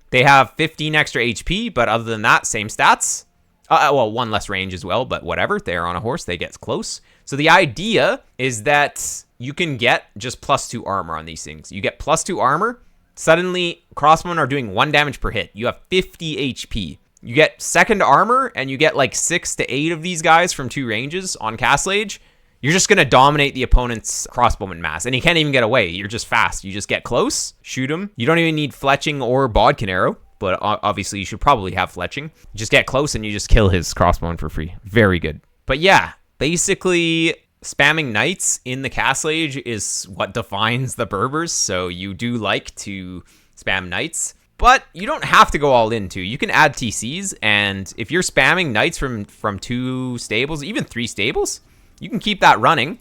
They have 15 extra HP, but other than that, same stats. Well, 1 less range as well, but whatever. They're on a horse. They get close. So the idea is that you can get just +2 armor on these things. You get +2 armor. Suddenly, crossbowmen are doing 1 damage per hit. You have 50 HP. You get second armor, and you get like 6 to 8 of these guys from 2 ranges on Castle Age. You're just going to dominate the opponent's crossbowman mass, and he can't even get away. You're just fast. You just get close, shoot him. You don't even need fletching or bodkin arrow, but obviously you should probably have fletching. You just get close, and you just kill his crossbowman for free. Very good. But yeah, basically spamming knights in the Castle Age is what defines the Berbers, so you do like to spam knights. But you don't have to go all in, too. You can add TCs, and if you're spamming knights from 2 stables, even 3 stables, you can keep that running,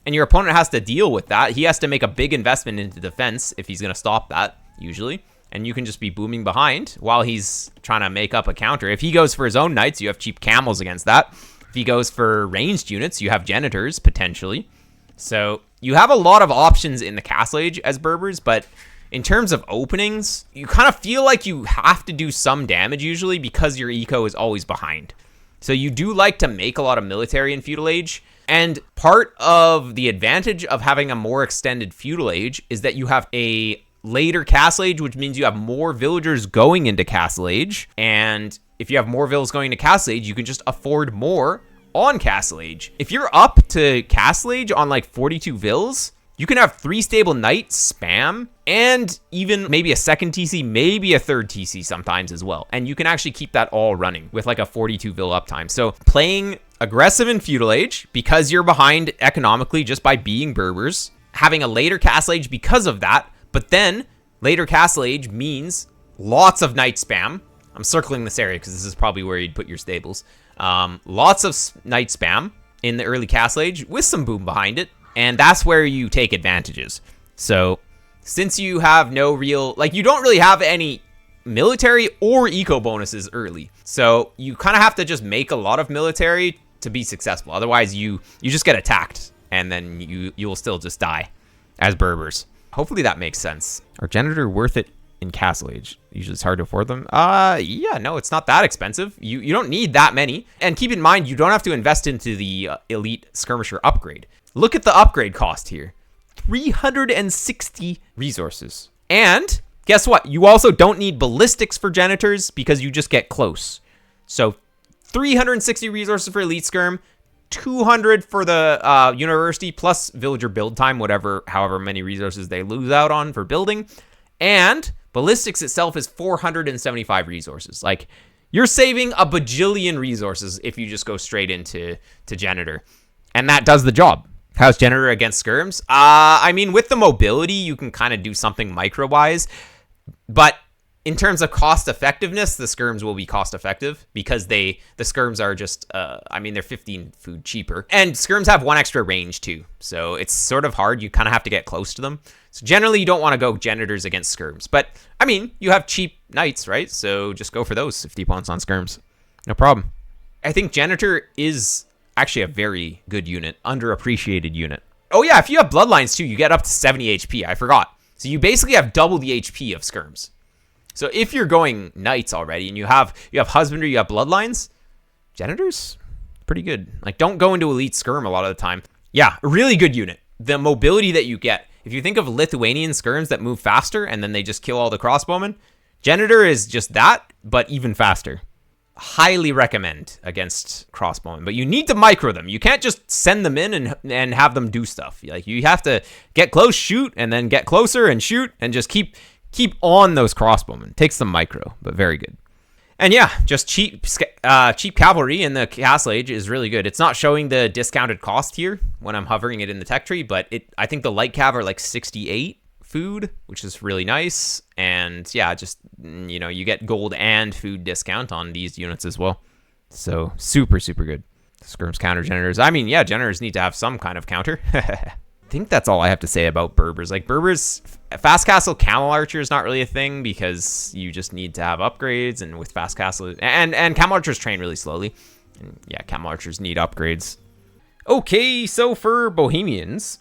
and your opponent has to deal with that. He has to make a big investment into defense if he's going to stop that, usually. And you can just be booming behind while he's trying to make up a counter. If he goes for his own knights, you have cheap camels against that. If he goes for ranged units, you have janitors, potentially. So you have a lot of options in the Castle Age as Berbers, but in terms of openings, you kind of feel like you have to do some damage usually because your eco is always behind. So you do like to make a lot of military in Feudal Age. And part of the advantage of having a more extended Feudal Age is that you have a later Castle Age, which means you have more villagers going into Castle Age. And if you have more villas going to Castle Age, you can just afford more on Castle Age. If you're up to Castle Age on like 42 vills, you can have 3 stable knights spam and even maybe a second TC, maybe a third TC sometimes as well. And you can actually keep that all running with like a 42 vill uptime. So playing aggressive in Feudal Age because you're behind economically just by being Berbers, having a later Castle Age because of that, but then later Castle Age means lots of knight spam. I'm circling this area because this is probably where you'd put your stables. Lots of knight spam in the early Castle Age with some boom behind it. And that's where you take advantages. So since you have no real, like you don't really have any military or eco bonuses early. So you kind of have to just make a lot of military to be successful. Otherwise you just get attacked and then you'll still just die as Berbers. Hopefully that makes sense. Are janitor worth it in Castle Age? Usually it's hard to afford them. Yeah, no, it's not that expensive. You don't need that many. And keep in mind, you don't have to invest into the elite skirmisher upgrade. Look at the upgrade cost here. 360 resources. And guess what? You also don't need ballistics for janitors because you just get close. So 360 resources for elite skirm, 200 for the university plus villager build time, however many resources they lose out on for building. And ballistics itself is 475 resources. Like, you're saving a bajillion resources if you just go straight into janitor. And that does the job. How's janitor against skirms? I mean, with the mobility, you can kind of do something micro-wise. But in terms of cost effectiveness, the skirms will be cost effective because the skirms are just, they're 15 food cheaper. And skirms have 1 extra range too. So it's sort of hard. You kind of have to get close to them. So generally, you don't want to go janitors against skirms. But, I mean, you have cheap knights, right? So just go for those 50 points on skirms. No problem. I think janitor is actually a very good unit, underappreciated unit. Oh yeah, if you have bloodlines too, you get up to 70 HP. I forgot. So you basically have double the HP of skirms. So if you're going knights already and you have husbandry, you have bloodlines, janitors, pretty good. Like, don't go into elite skirm a lot of the time. Yeah, a really good unit. The mobility that you get. If you think of Lithuanian skirms that move faster and then they just kill all the crossbowmen, janitor is just that, but even faster. Highly recommend against crossbowmen, but you need to micro them. You can't just send them in and have them do stuff. Like, you have to get close, shoot, and then get closer and shoot, and just keep on those crossbowmen. Takes some micro, but very good. And yeah, just cheap cavalry in the Castle Age is really good. It's not showing the discounted cost here when I'm hovering it in the tech tree, but I think the light cav are like 68 food, which is really nice. And yeah, just, you get gold and food discount on these units as well. So super, super good. Skirms counter janitors. I mean, yeah, janitors need to have some kind of counter. I think that's all I have to say about Berbers. Like, Berbers, fast castle camel archer is not really a thing because you just need to have upgrades, and with fast castle and camel archers train really slowly. And yeah, camel archers need upgrades. Okay, so for Bohemians,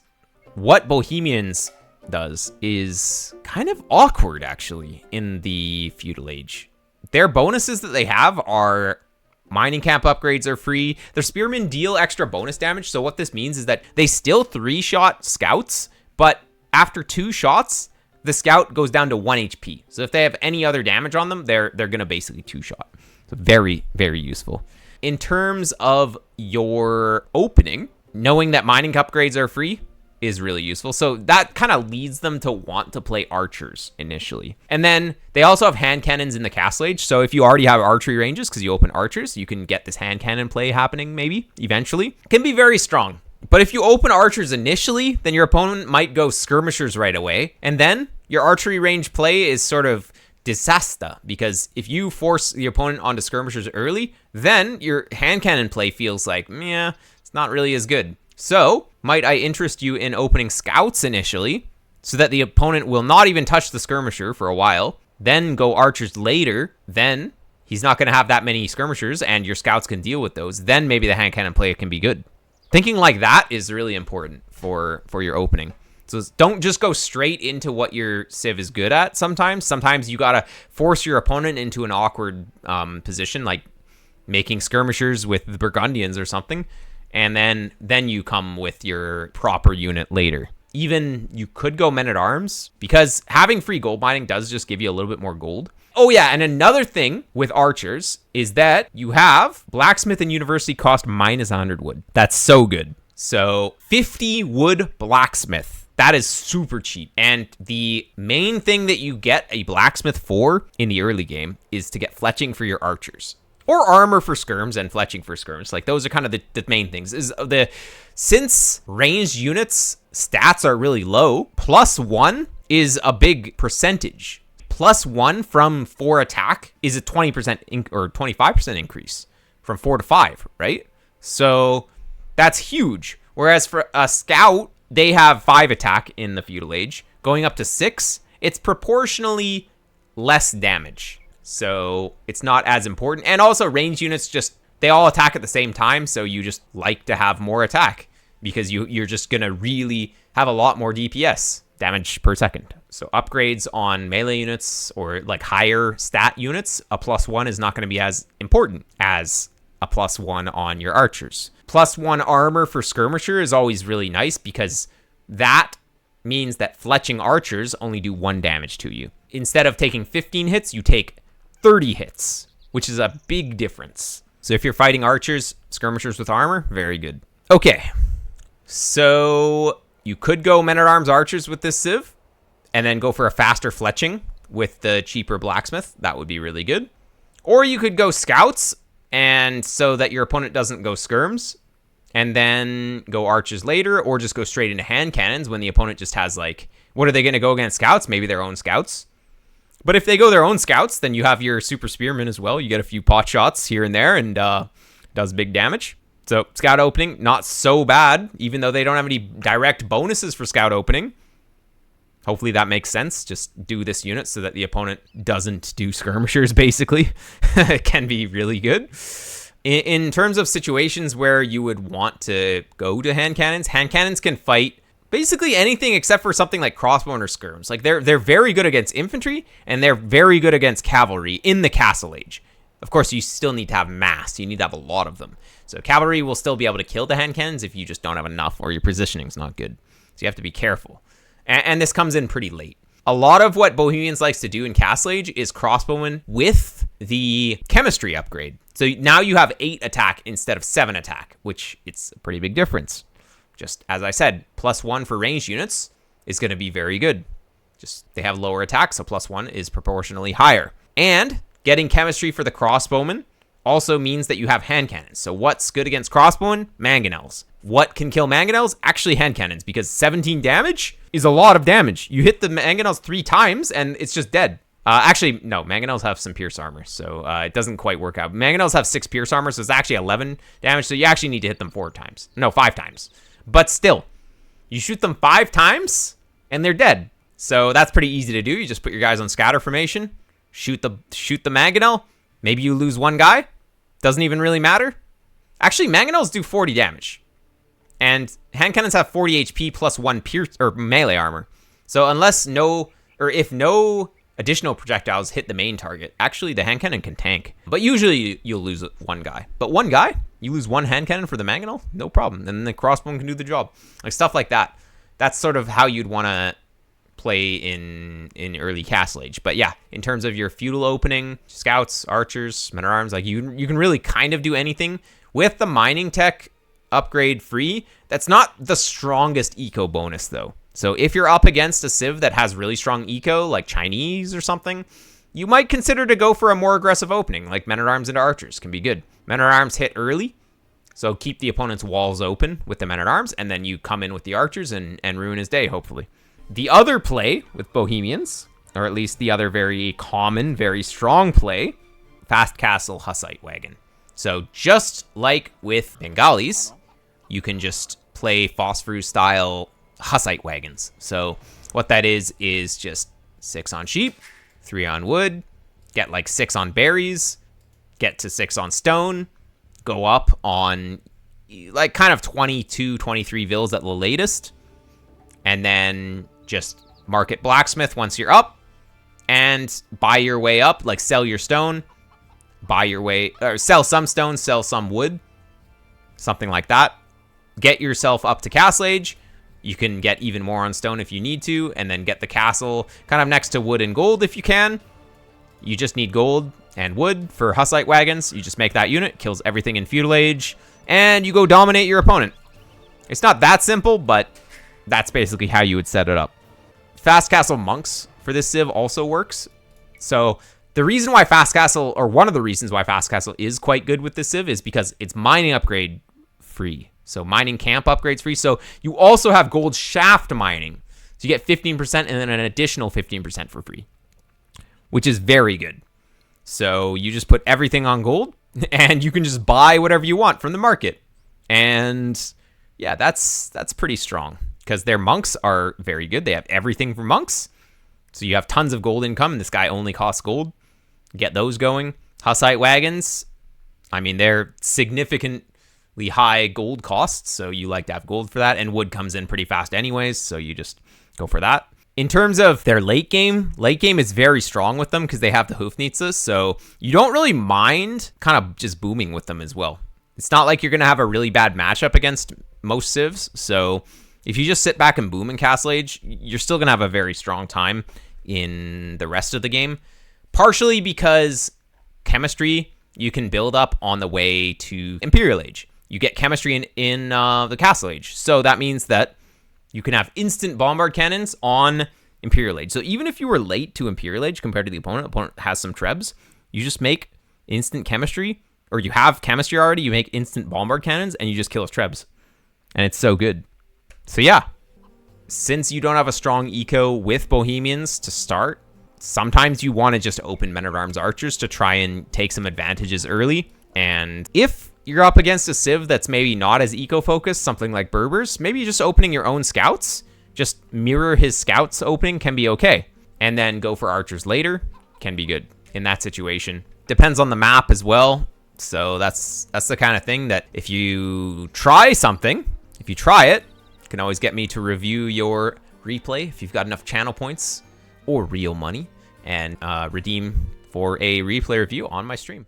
what Bohemians does is kind of awkward actually in the Feudal Age. Their bonuses that they have are mining camp upgrades are free. Their spearmen deal extra bonus damage. So what this means is that they still 3-shot scouts, but after 2 shots, the scout goes down to 1 HP. So if they have any other damage on them, they're going to basically two-shot. So very, very useful. In terms of your opening, knowing that mining upgrades are free is really useful. So that kind of leads them to want to play archers initially. And then they also have hand cannons in the castle age. So if you already have archery ranges because you open archers, you can get this hand cannon play happening maybe eventually. It can be very strong. But if you open archers initially, then your opponent might go skirmishers right away. And then your archery range play is sort of disaster, because if you force the opponent onto skirmishers early, then your hand cannon play feels like, yeah, it's not really as good. So might I interest you in opening scouts initially so that the opponent will not even touch the skirmisher for a while, then go archers later, then he's not going to have that many skirmishers and your scouts can deal with those. Then maybe the hand cannon play can be good. Thinking like that is really important for your opening. So don't just go straight into what your civ is good at sometimes. Sometimes you got to force your opponent into an awkward position, like making skirmishers with the Burgundians or something. And then you come with your proper unit later. Even you could go men-at-arms, because having free gold mining does just give you a little bit more gold. Oh yeah, and another thing with archers is that you have blacksmith and university cost minus 100 wood. That's so good. So 50 wood blacksmith. That is super cheap. And the main thing that you get a blacksmith for in the early game is to get fletching for your archers. Or armor for skirms and fletching for skirms. Like, those are kind of the main things. Since ranged units stats are really low, +1 is a big percentage. +1 from 4 attack is a 20% or 25% increase from 4 to 5, right? So that's huge. Whereas for a scout, they have 5 attack in the feudal age. Going up to 6, it's proportionally less damage. So it's not as important. And also ranged units they all attack at the same time. So you just like to have more attack because you're just going to really have a lot more DPS, damage per second. So upgrades on melee units or like higher stat units, a +1 is not going to be as important as a +1 on your archers. +1 armor for skirmisher is always really nice because that means that fletching archers only do 1 damage to you. Instead of taking 15 hits, you take 30 hits, which is a big difference. So if you're fighting archers, skirmishers with armor, very good. Okay, so you could go men-at-arms archers with this civ, and then go for a faster fletching with the cheaper blacksmith. That would be really good. Or you could go scouts, and so that your opponent doesn't go skirms, and then go archers later, or just go straight into hand cannons when the opponent just has, like, what are they going to go against scouts? Maybe their own scouts. But if they go their own scouts, then you have your super spearmen as well. You get a few pot shots here and there, and does big damage. So scout opening, not so bad, even though they don't have any direct bonuses for scout opening. Hopefully that makes sense. Just do this unit so that the opponent doesn't do skirmishers, basically. It can be really good. In terms of situations where you would want to go to hand cannons can fight basically anything except for something like crossbowmen or skirms. Like, they're very good against infantry, and they're very good against cavalry in the castle age. Of course, you still need to have mass. You need to have a lot of them. So cavalry will still be able to kill the hand cannons if you just don't have enough or your positioning's not good. So you have to be careful. And this comes in pretty late. A lot of what Bohemians likes to do in castle age is crossbowmen with the chemistry upgrade. So now you have 8 attack instead of 7 attack, which it's a pretty big difference. Just as I said, +1 for ranged units is going to be very good. Just they have lower attack, so +1 is proportionally higher. And getting chemistry for the crossbowmen also means that you have hand cannons. So what's good against crossbowmen? Mangonels. What can kill mangonels? Actually hand cannons, because 17 damage is a lot of damage. You hit the mangonels 3 times and it's just dead. Actually, no, mangonels have some pierce armor, so it doesn't quite work out. Mangonels have 6 pierce armor, so it's actually 11 damage, so you actually need to hit them 4 times. No, 5 times. But still, you shoot them 5 times, and they're dead. So that's pretty easy to do. You just put your guys on scatter formation, shoot the mangonel. Maybe you lose 1 guy. Doesn't even really matter. Actually, mangonels do 40 damage. And hand cannons have 40 HP plus 1 pierce or melee armor. So if no additional projectiles hit the main target, actually the hand cannon can tank. But usually you'll lose 1 guy. But 1 guy, you lose 1 hand cannon for the mangonel, no problem. And then the crossbow can do the job. Like stuff like that. That's sort of how you'd want to play in early Castle Age. But yeah, in terms of your feudal opening, scouts, archers, men-at-arms, like you can really kind of do anything with the mining tech upgrade free. That's not the strongest eco bonus though. So if you're up against a civ that has really strong eco, like Chinese or something, you might consider to go for a more aggressive opening, like men-at-arms into archers can be good. Men-at-arms hit early, so keep the opponent's walls open with the men-at-arms, and then you come in with the archers and ruin his day, hopefully. The other play with Bohemians, or at least the other very common, very strong play, Fast Castle Hussite Wagon. So just like with Bengalis, you can just play Phosphorus-style Hussite Wagons. So what that is just 6 on sheep, 3 on wood, get like 6 on berries, get to 6 on stone, go up on like kind of 22, 23 vills at the latest, and then just market blacksmith once you're up, and buy your way up, like sell your stone, buy your way, or sell some stone, sell some wood, something like that. Get yourself up to Castle Age. You can get even more on stone if you need to, and then get the castle kind of next to wood and gold if you can. You just need gold and wood for Hussite Wagons. You just make that unit, kills everything in Feudal Age, and you go dominate your opponent. It's not that simple, but that's basically how you would set it up. Fast Castle Monks for this civ also works. So the reason why Fast Castle, or one of the reasons why Fast Castle is quite good with this civ, is because it's mining upgrade free. So mining camp upgrades free. So you also have gold shaft mining. So you get 15% and then an additional 15% for free, which is very good. So you just put everything on gold and you can just buy whatever you want from the market. And yeah, that's pretty strong because their monks are very good. They have everything for monks. So you have tons of gold income, and this guy only costs gold. Get those going. Hussite Wagons, I mean, they're significantly high gold costs, so you like to have gold for that, and wood comes in pretty fast anyways, so you just go for that. In terms of their late game is very strong with them because they have the Hoofnitzes, so you don't really mind kind of just booming with them as well. It's not like you're going to have a really bad matchup against most civs, so if you just sit back and boom in Castle Age, you're still going to have a very strong time in the rest of the game, partially because chemistry you can build up on the way to Imperial Age. You get chemistry in the Castle Age, so that means that you can have instant bombard cannons on Imperial Age. So even if you were late to Imperial Age compared to the opponent has some trebs, you just make instant chemistry, or you have chemistry already, you make instant bombard cannons, and you just kill his trebs. And it's so good. So yeah, since you don't have a strong eco with Bohemians to start, sometimes you want to just open men-at-arms archers to try and take some advantages early. And if you're up against a civ that's maybe not as eco-focused, something like Berbers, maybe just opening your own scouts, just mirror his scouts opening can be okay. And then go for archers later can be good in that situation. Depends on the map as well. So that's the kind of thing that if you try something, if you try it, you can always get me to review your replay if you've got enough channel points or real money, and redeem for a replay review on my stream.